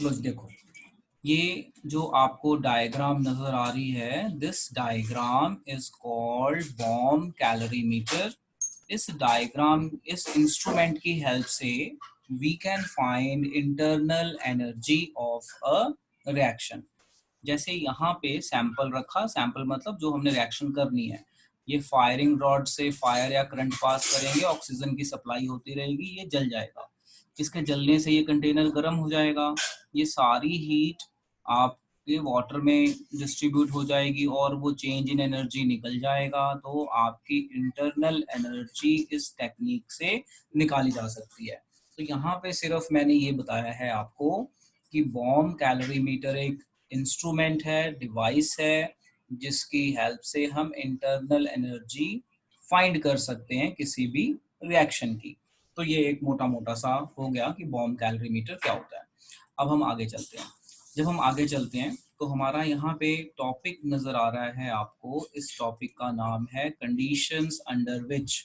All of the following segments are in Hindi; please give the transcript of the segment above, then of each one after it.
लो देखो, ये जो आपको डायग्राम नजर आ रही है, this diagram is called bomb calorimeter. इस इंस्ट्रूमेंट की हेल्प से we can find internal energy of a reaction. जैसे यहाँ पे सैंपल रखा, सैंपल मतलब जो हमने रिएक्शन करनी है, ये फायरिंग रॉड से फायर या करंट पास करेंगे, ऑक्सीजन की सप्लाई होती रहेगी, ये जल जाएगा। इसके जलने से ये कंटेनर गर्म हो जाएगा, ये सारी हीट आपके वाटर में डिस्ट्रीब्यूट हो जाएगी और वो चेंज इन एनर्जी निकल जाएगा। तो आपकी इंटरनल एनर्जी इस टेक्निक से निकाली जा सकती है। तो यहाँ पे सिर्फ मैंने ये बताया है आपको कि बॉम कैलोरीमीटर एक इंस्ट्रूमेंट है, डिवाइस है, जिसकी हेल्प से हम इंटरनल एनर्जी फाइंड कर सकते हैं किसी भी रिएक्शन की। तो ये एक मोटा मोटा सा हो गया कि बॉम कैलोरीमीटर क्या होता है। अब हम आगे चलते हैं। जब हम आगे चलते हैं तो हमारा यहाँ पे टॉपिक नजर आ रहा है आपको। इस टॉपिक का नाम है conditions under which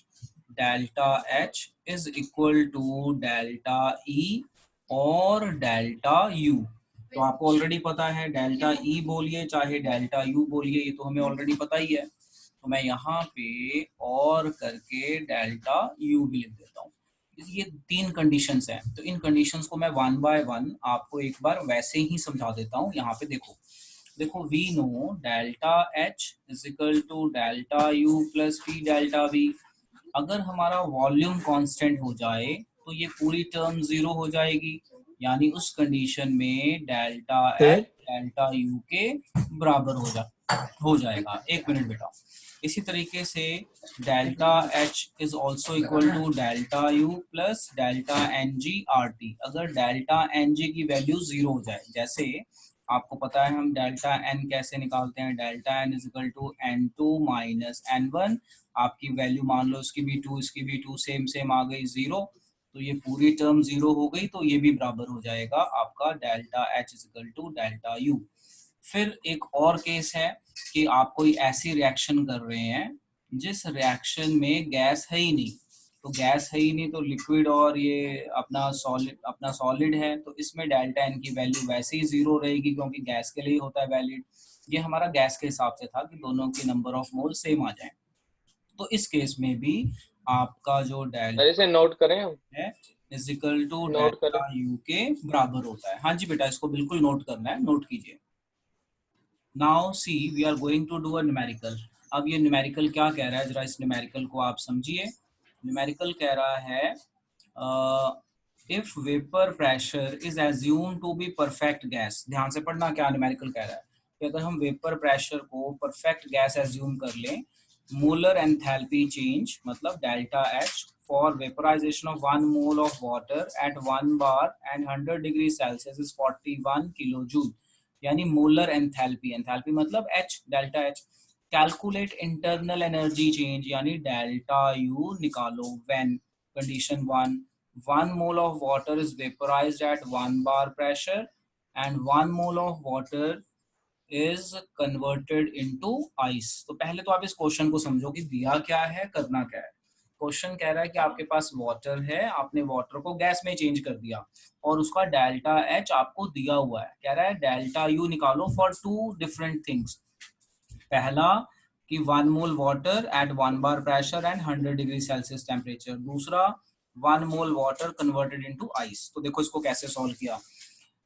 delta H is equal to delta E और डेल्टा यू। तो आपको ऑलरेडी पता है, डेल्टा ई बोलिए चाहे डेल्टा यू बोलिए, ये तो हमें ऑलरेडी पता ही है। तो मैं यहाँ पे और करके डेल्टा यू भी लिख देता हूँ। ये तीन कंडीशंस हैं, तो इन कंडीशंस को मैं वन बाय वन आपको एक बार वैसे ही समझा देता हूँ। यहाँ पे देखो, we know delta H is equal to delta U plus P delta V. अगर हमारा वॉल्यूम कांस्टेंट हो जाए तो ये पूरी टर्म जीरो हो जाएगी, यानी उस कंडीशन में डेल्टा एच डेल्टा यू के बराबर हो जाएगा। एक मिनट बेटा। इसी तरीके से delta H is also equal to delta U plus delta N G R T. अगर डेल्टा एन जी की वैल्यू जीरो हो जाए, जैसे आपको पता है हम डेल्टा एन कैसे निकालते हैं, delta N is equal to N two minus N one. आपकी वैल्यू मान लो इसकी भी टू, इसकी भी टू, सेम सेम आ गई जीरो, तो ये पूरी टर्म जीरो हो गई, तो ये भी बराबर हो जाएगा आपका delta H is equal to delta U. फिर एक और केस है कि आप कोई ऐसी रिएक्शन कर रहे हैं जिस रिएक्शन में गैस है ही नहीं। तो गैस है ही नहीं तो लिक्विड और ये अपना सॉलिड है, तो इसमें डेल्टा एन की वैल्यू वैसे ही जीरो रहेगी क्योंकि गैस के लिए होता है वैलिड। ये हमारा गैस के हिसाब से था कि दोनों के नंबर ऑफ मोल सेम आ जाए। तो इस केस में भी आपका जो सर इसे डेल्टा नोट करें हम? है इज इक्वल टू नोट करें। डेल्टा यू के बराबर होता है। हाँ जी बेटा, इसको बिल्कुल नोट करना है, नोट कीजिए। Now see we are going to do a numerical. अब ये न्यूमेरिकल क्या कह रहा है, जरा इस न्यूमेरिकल को आप समझिए। न्यूमेरिकल कह रहा है if vapour pressure is assume to be perfect gas. ध्यान से पढ़ना क्या न्यूमेरिकल कह रहा है कि अगर हम वेपर प्रेशर को परफेक्ट गैस एज्यूम कर लें, मोलर एंथैल्पी चेंज मतलब delta H for vaporisation of 1 mole of water at 1 bar and 100 degree Celsius is 41 kilo joule. यानी मोलर एंथैल्पी, एंथैल्पी मतलब H, delta H. Calculate internal energy change यानी डेल्टा यू निकालो when condition one, 1 mole of water is vaporized at 1 bar pressure and 1 mole of water is converted into ice। तो पहले तो आप इस क्वेश्चन को समझो कि दिया क्या है, करना क्या है। क्वेश्चन कह रहा है कि आपके पास वाटर है, आपने वाटर को गैस में चेंज कर दिया और उसका डेल्टा एच आपको दिया हुआ है। कह रहा है डेल्टा यू निकालो फॉर टू डिफरेंट थिंग्स। पहला कि 1 मोल water at 1 bar pressure and 100 degree Celsius temperature. दूसरा 1 मोल वाटर कन्वर्टेड इनटू आइस। तो देखो इसको कैसे सॉल्व किया।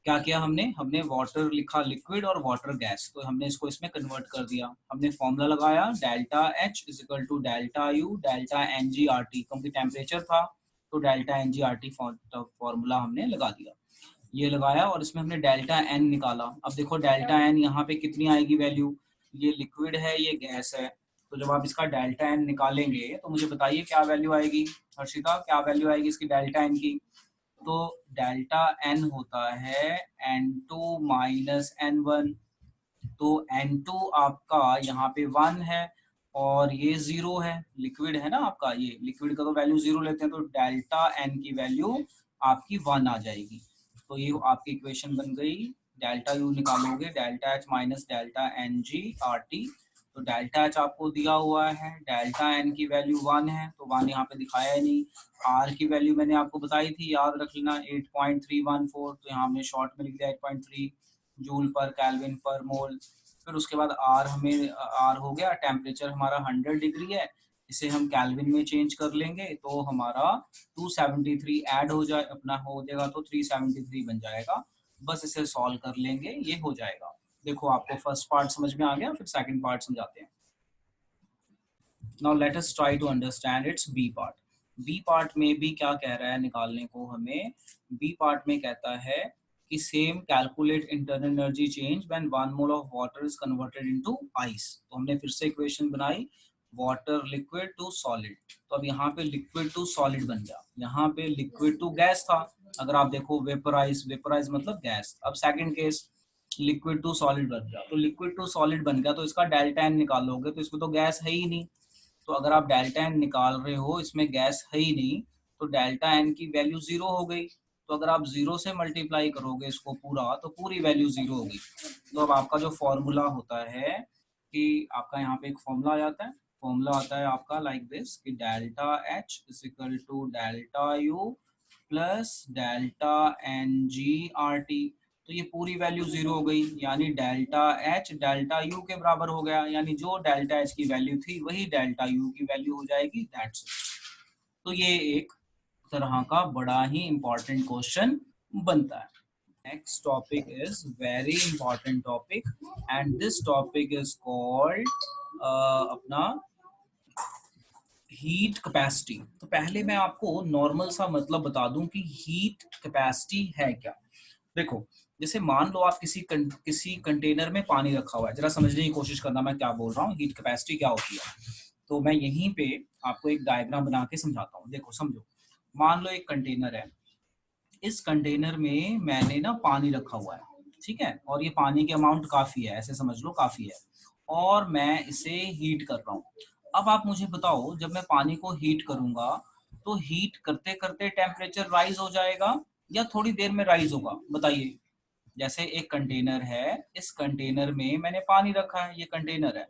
क्या किया हमने हमने वाटर लिखा लिक्विड और वाटर गैस, तो हमने इसको इसमें कन्वर्ट कर दिया। हमने फॉर्मूला लगाया delta H is equal to delta U delta N G R T, क्योंकि टेम्परेचर था तो delta N G R T formula हमने लगा दिया। ये लगाया और इसमें हमने डेल्टा एन निकाला। अब देखो डेल्टा एन यहाँ पे कितनी आएगी वैल्यू, ये लिक्विड है ये गैस है, तो जब आप इसका डेल्टा एन निकालेंगे तो मुझे बताइए क्या वैल्यू आएगी। हर्षिता क्या वैल्यू आएगी इसकी डेल्टा एन की। तो डेल्टा एन होता है N two minus N one. तो एन टू आपका यहाँ पे वन है और ये जीरो है, लिक्विड है ना आपका, ये लिक्विड का तो वैल्यू जीरो लेते हैं, तो डेल्टा एन की वैल्यू आपकी वन आ जाएगी। तो ये आपकी इक्वेशन बन गई। डेल्टा यू निकालोगे delta H minus delta N G R T तो डेल्टा एच आपको दिया हुआ है, डेल्टा एन की वैल्यू 1 है, तो 1 यहाँ पे दिखाया नहीं। आर की वैल्यू मैंने आपको बताई थी, याद रख लेना 8.314, तो यहाँ हमने शॉर्ट में लिख दिया 8.3 जूल पर केल्विन पर मोल। फिर उसके बाद आर हमें आर हो गया, टेम्परेचर हमारा 100 डिग्री है, इसे हम केल्विन में चेंज कर लेंगे तो हमारा 273 ऐड हो जाए अपना हो जाएगा, तो 373 बन जाएगा। बस इसे सॉल्व कर लेंगे, ये हो जाएगा। देखो आपको फर्स्ट पार्ट समझ में आ गया, फिर सेकंड पार्ट समझाते हैं। Now let us try to understand its B part. B part में भी क्या कह रहा है निकालने को हमें? बी पार्ट में कहता है कि same calculate internal energy change when 1 mole of water is converted into ice. तो हमने फिर से इक्वेशन बनाई, वाटर लिक्विड टू सॉलिड, तो अब यहाँ पे लिक्विड टू सॉलिड बन गया, यहाँ पे लिक्विड टू गैस था। अगर आप देखो वेपराइज, वेपराइज मतलब गैस। अब second case liquid to solid बन गया, तो लिक्विड टू सॉलिड बन गया, तो इसका डेल्टा एन निकालोगे तो इसमें तो गैस है ही नहीं। तो अगर आप डेल्टा एन निकाल रहे हो, इसमें गैस है ही नहीं, तो डेल्टा एन की वैल्यू 0 हो गई। तो अगर आप 0 से मल्टीप्लाई करोगे इसको पूरा, तो पूरी वैल्यू 0 होगी। तो अब आपका जो फॉर्मूला होता है कि आपका यहाँ पे एक फॉर्मूला आ जाता है, फॉर्मूला आता है आपका लाइक दिस कि delta H is equal to delta U plus delta N G R T. तो ये पूरी वैल्यू 0 हो गई, यानी डेल्टा एच डेल्टा यू के बराबर हो गया, यानी जो डेल्टा एच की वैल्यू थी वही डेल्टा यू की वैल्यू हो जाएगी, दैट्स इट। तो ये एक तरह का बड़ा ही इंपॉर्टेंट क्वेश्चन बनता है। Next topic is very important topic and this topic is called अपना हीट कैपेसिटी। तो पहले मैं आपको नॉर्मल सा मतलब बता दूं कि हीट कैपेसिटी है क्या। देखो, जैसे मान लो आप किसी कंटेनर में पानी रखा हुआ है, जरा समझने की कोशिश करना मैं क्या बोल रहा हूँ, हीट कैपेसिटी क्या होती है। तो मैं यहीं पे आपको एक डायग्राम बना के समझाता हूँ। देखो समझो, मान लो एक कंटेनर है, इस कंटेनर में मैंने ना पानी रखा हुआ है, ठीक है, और ये पानी की अमाउंट काफी है, ऐसे समझ लो काफी है, और मैं इसे हीट कर रहा हूँ। अब आप मुझे बताओ, जब मैं पानी को हीट करूंगा तो हीट करते करते टेम्परेचर राइज हो जाएगा या थोड़ी देर में राइज होगा, बताइए। जैसे एक कंटेनर है, इस कंटेनर में मैंने पानी रखा है, ये कंटेनर है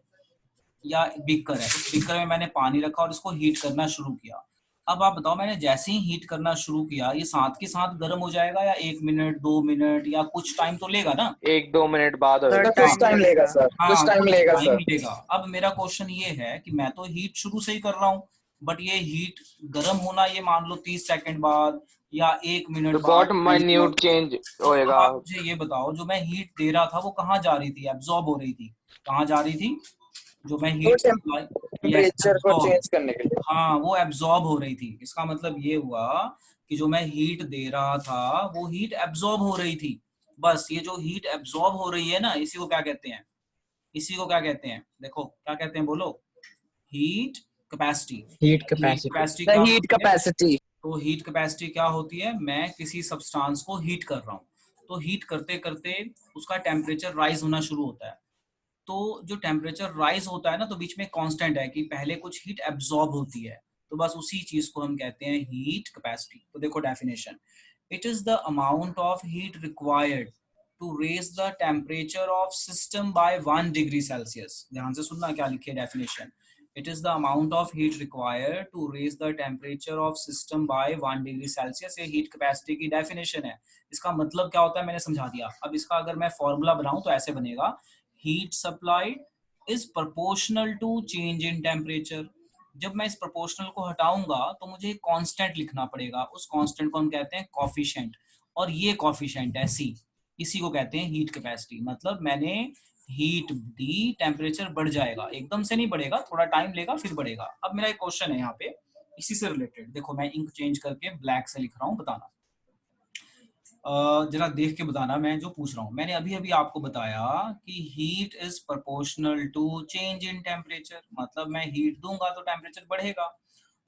या बीकर है, इस बीकर में मैंने पानी रखा और इसको हीट करना शुरू किया। अब आप बताओ, मैंने जैसे ही हीट करना शुरू किया, ये साथ के साथ गर्म हो जाएगा या 1 मिनट 2 मिनट या कुछ टाइम तो लेगा ना? 1-2 मिनट बाद सर होएगा। कुछ टाइम लेगा सर, हाँ, कुछ टाइम लेगा टाइम सर। लेगा। अब मेरा क्वेश्चन ये है कि मैं तो हीट शुरू से ही कर रहा हूँ, बट ये हीट गर्म होना ये मान लो 30 सेकंड बाद या 1 मिनट तो बहुत बाद। माइन्यूट चेंज तो अब होएगा। आप मुझे ये बताओ, जो मैं हीट दे रहा था वो कहाँ जा रही थी, एब्जॉर्ब हो रही थी, कहाँ जा रही थी जो मैं तो हीट सप्लाई? यस, टेम्परेचर को एब्जॉर्ब। चेंज करने के लिए। हाँ, वो एब्जॉर्ब हो रही थी। इसका मतलब ये हुआ कि जो मैं हीट दे रहा था वो हीट एब्जॉर्ब हो रही थी। बस ये जो हीट एब्जॉर्ब हो रही है ना, इसी को क्या कहते हैं? इसी को क्या कहते हैं? देखो क्या कहते हैं, बोलो। Heat capacity. Heat heat capacity, capacity the क्या हीट होती है? कैपेसिटी। तो हीट कैपेसिटी क्या होती है? मैं किसी सब्सटेंस को हीट कर रहा हूँ, तो हीट करते करते उसका टेम्परेचर राइज होना शुरू होता है। तो जो टेम्परेचर राइज होता है ना, तो बीच में कांस्टेंट है कि पहले कुछ हीट एब्जॉर्ब होती है, तो बस उसी चीज को हम कहते हैं हीट कैपेसिटी। तो देखो definition, it is the amount of heat required to raise the temperature of system by 1 degree Celsius. ध्यान से सुनना क्या लिखे definition. It is the amount of heat required to raise the temperature of system by 1 degree Celsius. ये हीट कैपेसिटी की डेफिनेशन है। इसका मतलब क्या होता है मैंने समझा दिया। अब इसका अगर मैं फॉर्मूला बनाऊं तो ऐसे बनेगा, heat supplied is proportional to change in temperature। जब मैं इस प्रोपोर्शनल को हटाऊंगा तो मुझे एक कांस्टेंट लिखना पड़ेगा, उस कांस्टेंट को हम कहते हैं कॉफिशिएंट, और ये कॉफिशिएंट है सी। इसी को कहते हैं हीट कैपेसिटी। मतलब मैंने हीट दी, टेम्परेचर बढ़ जाएगा, एकदम से नहीं बढ़ेगा, थोड़ा टाइम लेगा फिर बढ़ेगा। अब मेरा एक क्वेश्चन है यहाँ पे इसी से रिलेटेड, देखो मैं इंक चेंज करके ब्लैक से लिख रहा हूँ, बताना जरा देख के बताना मैं जो पूछ रहा हूँ। मैंने अभी अभी आपको बताया कि heat is proportional to change in temperature, मतलब मैं हीट दूंगा तो टेम्परेचर बढ़ेगा।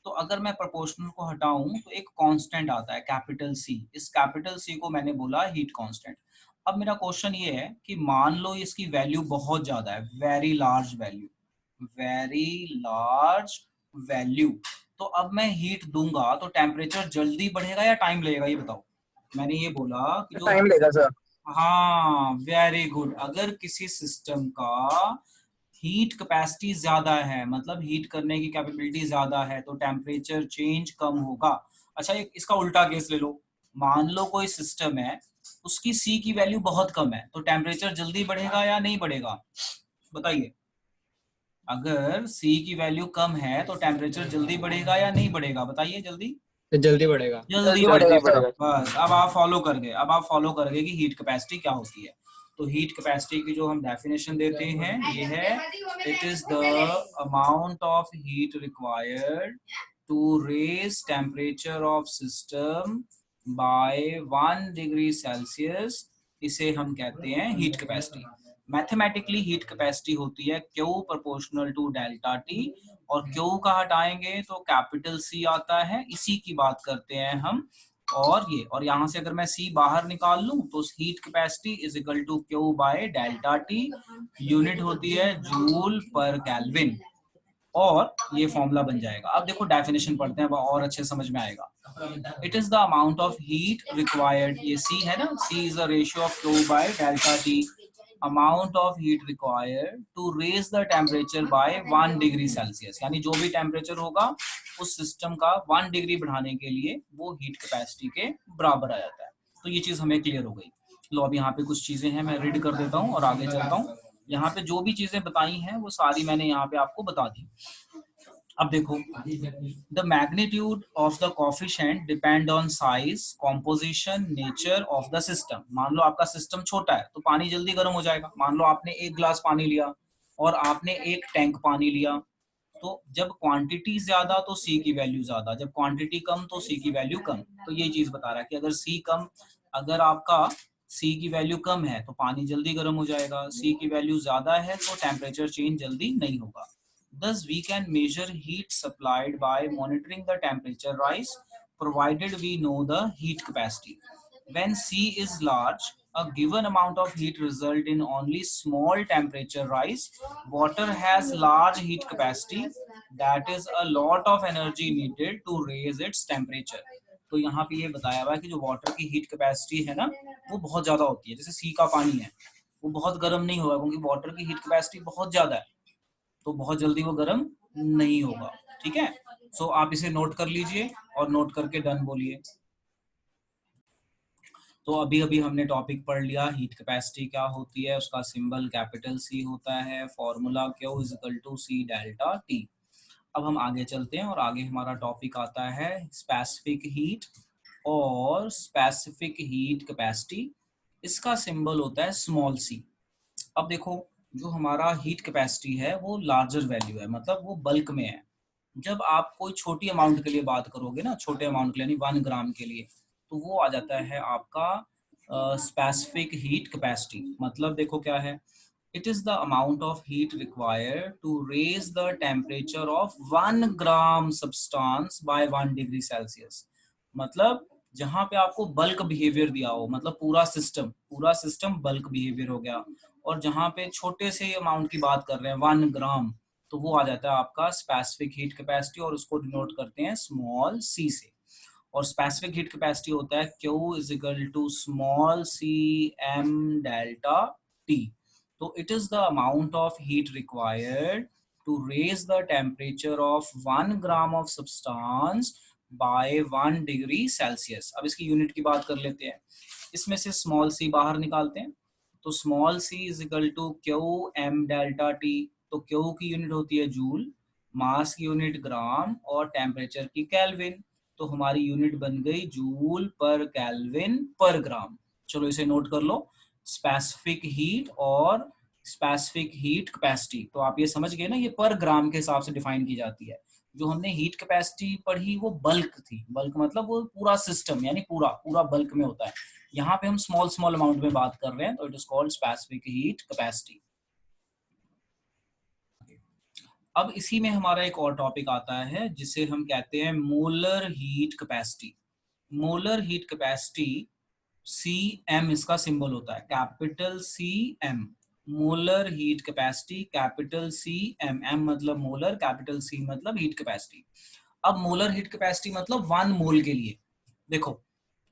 तो अगर मैं प्रोपोर्शनल को हटाऊं तो एक कांस्टेंट आता है कैपिटल सी, इस कैपिटल सी को मैंने बोला हीट कांस्टेंट। अब मेरा क्वेश्चन ये है कि मान लो इसकी वैल्यू बहुत ज्यादा है, very large value, very large value, तो अब मैं हीट दूंगा तो टेम्परेचर जल्दी बढ़ेगा या टाइम लगेगा, ये बताओ। मैंने ये बोला कि जो, टाइम लेगा सर। हाँ वेरी गुड, अगर किसी सिस्टम का हीट कैपेसिटी ज्यादा है, मतलब हीट करने की कैपेबिलिटी ज्यादा है, तो टेम्परेचर चेंज कम होगा। अच्छा, एक इसका उल्टा केस ले लो। मान लो कोई सिस्टम है, उसकी सी की वैल्यू बहुत कम है, तो टेम्परेचर जल्दी बढ़ेगा या नहीं बढ़ेगा, बताइए। अगर सी की वैल्यू कम है तो टेम्परेचर जल्दी बढ़ेगा या नहीं बढ़ेगा, बताइए जल्दी। तो जल्दी बढ़ेगा। जल्दी जल्दी बढ़ेगा। बढ़ेगा। बस अब आप फॉलो कर गए, अब आप फॉलो कर गए कि हीट कैपेसिटी क्या होती है। तो हीट कैपेसिटी की जो हम डेफिनेशन देते हैं ये है, it is the amount of heat required to raise temperature of system by 1 degree Celsius, इसे हम कहते हैं heat capacity. Mathematically heat capacity होती है Q proportional to delta T, और Q का हटाएंगे तो कैपिटल C आता है, इसी की बात करते हैं हम। और ये, और यहाँ से अगर मैं C बाहर निकाल लूं तो heat capacity is equal to Q by delta T, unit होती है जूल पर केल्विन, और ये फॉर्मूला बन जाएगा। अब देखो डेफिनेशन पढ़ते हैं, और अच्छे समझ में आएगा। It is the amount of heat required, ये C है ना, C is the ratio of Q by delta T, amount of heat required to raise the temperature by 1 degree Celsius, यानी जो भी टेम्परेचर होगा उस सिस्टम का 1 डिग्री बढ़ाने के लिए वो हीट कैपेसिटी के बराबर आ जाता है। तो ये चीज हमें क्लियर हो गई। लो, अब यहाँ पे कुछ चीजें हैं, मैं रीड कर देता हूँ और आगे चलता हूँ। यहाँ पे जो भी चीजें बताई हैं वो सारी मैंने यहाँ पे आपको बता दी। अब देखो, the magnitude of the coefficient depend on size, composition, nature of the system. मान लो आपका सिस्टम छोटा है तो पानी जल्दी गर्म हो जाएगा। मान लो आपने 1 गिलास पानी लिया और आपने 1 टैंक पानी लिया, तो जब क्वांटिटी ज्यादा तो सी की वैल्यू ज्यादा, जब क्वांटिटी कम तो सी की वैल्यू कम। तो ये चीज बता रहा है कि अगर सी कम, अगर आपका सी की वैल्यू कम है तो पानी जल्दी गर्म हो जाएगा, सी की वैल्यू ज्यादा है तो टेम्परेचर चेंज जल्दी नहीं होगा। Thus, we can measure heat supplied by monitoring the temperature rise, provided we know the heat capacity. When C is large, a given amount of heat result in only small temperature rise. Water has large heat capacity, that is a lot of energy needed to raise its temperature. तो यहाँ पे ये बताया हुआ है कि जो वाटर की हीट कैपेसिटी है ना, वो बहुत ज्यादा होती है। जैसे सी का पानी है, वो बहुत गर्म नहीं होगा क्योंकि वाटर की हीट कैपेसिटी बहुत ज्यादा है, तो बहुत जल्दी वो गर्म नहीं होगा। ठीक है, सो आप इसे नोट कर लीजिए और नोट करके डन बोलिए। तो अभी अभी हमने टॉपिक पढ़ लिया, हीट कैपेसिटी क्या होती है, उसका सिंबल कैपिटल सी होता है, formula Q is equal to C delta T। अब हम आगे चलते हैं और आगे हमारा टॉपिक आता है स्पेसिफिक हीट और स्पेसिफिक हीट कैपेसिटी। इसका सिंबल होता है स्मॉल c। अब देखो, जो हमारा हीट कैपेसिटी है वो लार्जर वैल्यू है, मतलब वो बल्क में है। जब आप कोई छोटी अमाउंट के लिए बात करोगे ना, छोटे अमाउंट के लिए यानी 1 ग्राम के लिए, तो वो आ जाता है आपका स्पेसिफिक हीट कैपेसिटी। मतलब देखो क्या है, it is the amount of heat required to raise the temperature of 1 gram substance by 1 degree Celsius. मतलब जहां पे आपको बल्क बिहेवियर दिया हो, मतलब पूरा सिस्टम बल्क बिहेवियर हो गया, और जहां पे छोटे से अमाउंट की बात कर रहे हैं 1 ग्राम, तो वो आ जाता है आपका स्पेसिफिक हीट कैपेसिटी, और उसको डिनोट करते हैं स्मॉल सी से। और स्पेसिफिक हीट कैपेसिटी होता है Q is equal to small C m delta T। तो it is the amount of heat required to raise the temperature of 1 gram of substance by 1 degree Celsius. अब इसकी यूनिट की बात कर लेते हैं, इसमें से स्मॉल सी बाहर निकालते हैं, तो small C is equal to Q m delta T। तो Q की यूनिट होती है जूल, मास की यूनिट ग्राम, और टेम्परेचर की केल्विन। तो हमारी यूनिट बन गई जूल पर केल्विन पर ग्राम। चलो इसे नोट कर लो, स्पेसिफिक हीट और स्पेसिफिक हीट कैपेसिटी। तो आप ये समझ गए ना, ये पर ग्राम के हिसाब से डिफाइन की जाती है। जो हमने हीट कैपेसिटी पढ़ी वो बल्क थी, बल्क मतलब वो पूरा सिस्टम यानी पूरा पूरा बल्क में होता है। यहाँ पे हम स्मॉल स्मॉल अमाउंट में बात कर रहे हैं, तो it is called specific heat capacity. अब इसी में हमारा एक और टॉपिक आता है जिसे हम कहते हैं molar heat capacity. Molar heat capacity CM इसका सिंबल होता है, capital CM। Molar heat capacity capital CM, M मतलब मोलर, कैपिटल C मतलब हीट कैपेसिटी। अब मोलर हीट कैपेसिटी मतलब 1 मोल के लिए। देखो,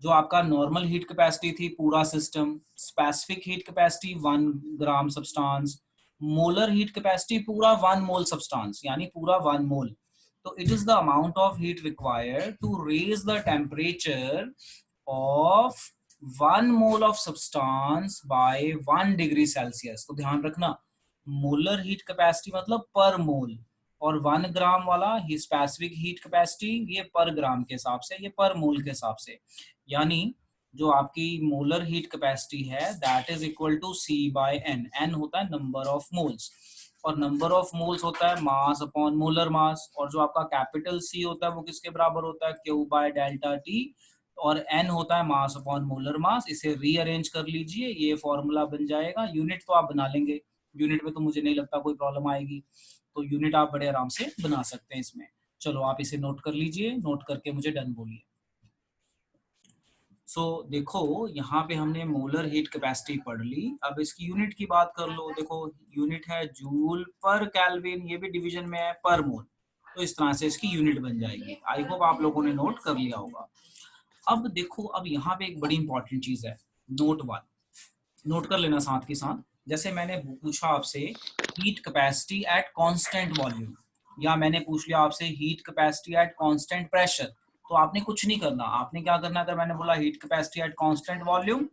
जो आपका नॉर्मल हीट कैपेसिटी थी पूरा system, specific heat capacity 1 gram substance, molar heat capacity पूरा 1 मोल सब्सटेंस, यानी पूरा 1 मोल। तो it is the amount of heat required to raise the temperature of 1 mole of substance by 1 degree Celsius. तो ध्यान रखना, मोलर हीट कैपेसिटी मतलब पर मोल, और 1 ग्राम वाला ही स्पेसिफिक हीट कैपेसिटी, ये पर ग्राम के हिसाब से, ये पर मोल के हिसाब से। यानी जो आपकी मोलर हीट कैपेसिटी है that is equal to C by N। N होता है नंबर ऑफ मोल्स, और नंबर ऑफ मोल्स होता है मास अपॉन मोलर मास, और जो आपका कैपिटल C होता है वो किसके बराबर होता है, Q बाय डेल्टा T, और N होता है मास अपॉन मोलर मास। इसे रीअरेंज कर लीजिए, ये फॉर्मूला बन जाएगा। यूनिट तो आप बना लेंगे, यूनिट में तो मुझे नहीं लगता कोई प्रॉब्लम आएगी, तो यूनिट आप बड़े आराम से बना सकते हैं इसमें। चलो आप इसे नोट कर लीजिए, नोट करके मुझे डन बोलिए। देखो यहाँ पे हमने मोलर हीट कैपेसिटी पढ़ ली, अब इसकी यूनिट की बात कर लो। देखो यूनिट है जूल पर केल्विन, ये भी डिवीजन में है पर मोल, तो इस तरह से इसकी यूनिट बन जाएगी। आई होप आप लोगों ने नोट कर लिया होगा। अब देखो, अब यहाँ पे एक बड़ी इंपॉर्टेंट चीज है, नोट 1 नोट कर लेना साथ के साथ। जैसे मैंने पूछा आपसे heat capacity at constant volume, या मैंने पूछ लिया आपसे heat capacity at constant pressure, तो आपने कुछ नहीं करना। आपने क्या करना, अगर मैंने बोला heat capacity at constant volume,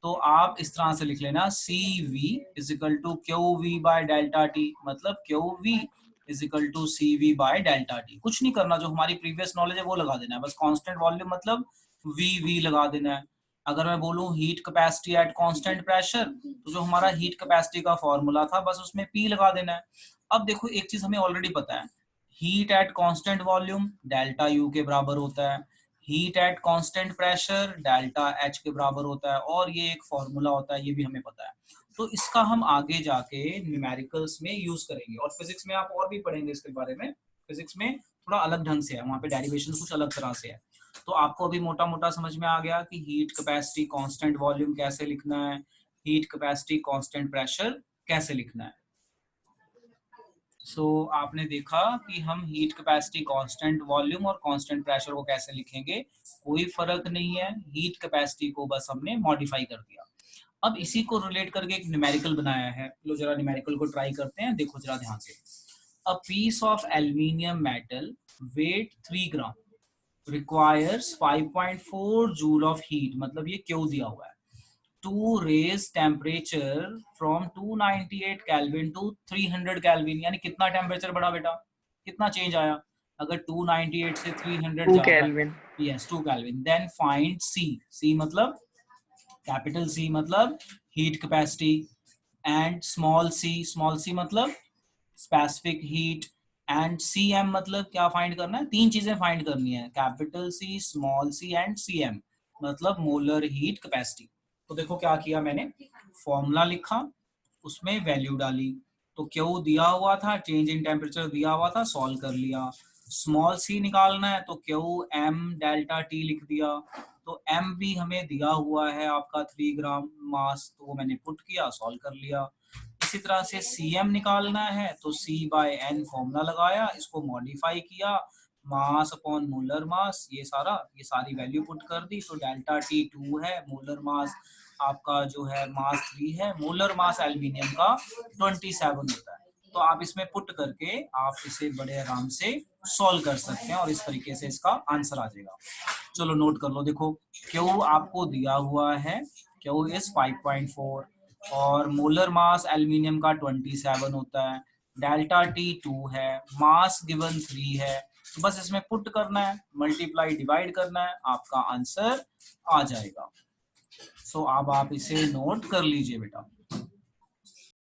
तो आप इस तरह से लिख लेना CV is equal to QV by delta T, मतलब QV is equal to CV by delta T. कुछ नहीं करना, जो हमारी प्रीवियस नॉलेज है वो लगा देना है, बस कांस्टेंट वॉल्यूम मतलब VV लगा देना है। अगर मैं बोलूं heat capacity at constant pressure, तो जो हमारा हीट कैपेसिटी का फॉर्मूला था बस उसमें P लगा देना है। अब देखो एक चीज हमें ऑलरेडी पता है, heat at constant volume delta U के बराबर होता है, heat at constant pressure delta H के बराबर होता है, और ये एक फॉर्मूला होता है, ये भी हमें पता है। तो इसका हम आगे जाके न्यूमेरिकल्स में यूज करेंगे, और फिजिक्स में आप और भी पढ़ेंगे इसके बारे में। फिजिक्स में थोड़ा अलग ढंग से है, वहाँ पे डेरिवेशन कुछ अलग तरह से है। तो आपको अभी मोटा मोटा समझ में आ गया कि हीट कैपेसिटी कांस्टेंट वॉल्यूम कैसे लिखना है, हीट कैपेसिटी कांस्टेंट प्रेशर कैसे लिखना है। आपने देखा कि हम हीट कैपेसिटी कांस्टेंट वॉल्यूम और कांस्टेंट प्रेशर को कैसे लिखेंगे, कोई फर्क नहीं है, हीट कैपेसिटी को बस हमने मॉडिफाई कर दिया। अब इसी को रिलेट करके एक न्यूमेरिकल बनाया है, लो जरा न्यूमेरिकल को ट्राई करते हैं, देखो जरा ध्यान से। A piece of aluminium metal weight 3 gram requires 5.4 joule of heat, मतलब ये क्यों दिया हुआ है, to raise temperature from 298 kelvin to 300 kelvin. यानी कितना टेम्परेचर बढ़ा बेटा, कितना चेंज आया, अगर 298 से 300 2 जा रहा है, kelvin. Yes 2 kelvin. Then find C मतलब कैपिटल C मतलब heat capacity, and small c मतलब स्पेसिफिक हीट, एंड CM मतलब क्या फाइंड करना है, 3 चीजें फाइंड करनी है, capital C, small c and CM मतलब मोलर हीट कैपेसिटी। तो देखो क्या किया मैंने, फॉर्मूला लिखा, उसमें वैल्यू डाली, तो क्यू दिया हुआ था, चेंज इन टेम्परेचर दिया हुआ था, सॉल्व कर लिया। स्मॉल c निकालना है तो क्यू M डेल्टा T लिख दिया, तो M भी हमें दिया हुआ है आपका 3 ग्राम मास, तो वो मैंने पुट किया, सॉल्व कर लिया। इसी तरह से CM निकालना है तो C बाय N फॉर्मूला लगाया, इसको मॉडिफाई किया, मास अपॉन मोलर मास, ये सारी वैल्यू पुट कर दी, तो डेल्टा T 2 है, मोलर मास आपका जो है मास 3 है, मोलर मास एल्यूमिनियम का 27 होता है। तो आप इसमें पुट करके आप इसे बड़े आराम से सॉल्व कर सकते हैं, और इस तरीके से इसका आंसर आ जाएगा। चलो नोट कर लो, देखो क्यू आपको दिया हुआ है, क्यू इज 5.4, और मोलर मास एल्यूमिनियम का 27 होता है, डेल्टा T 2 है, मास गिवन 3 है, तो बस इसमें पुट करना है, मल्टीप्लाई डिवाइड करना है, आपका आंसर आ जाएगा। अब आप इसे नोट कर लीजिए बेटा।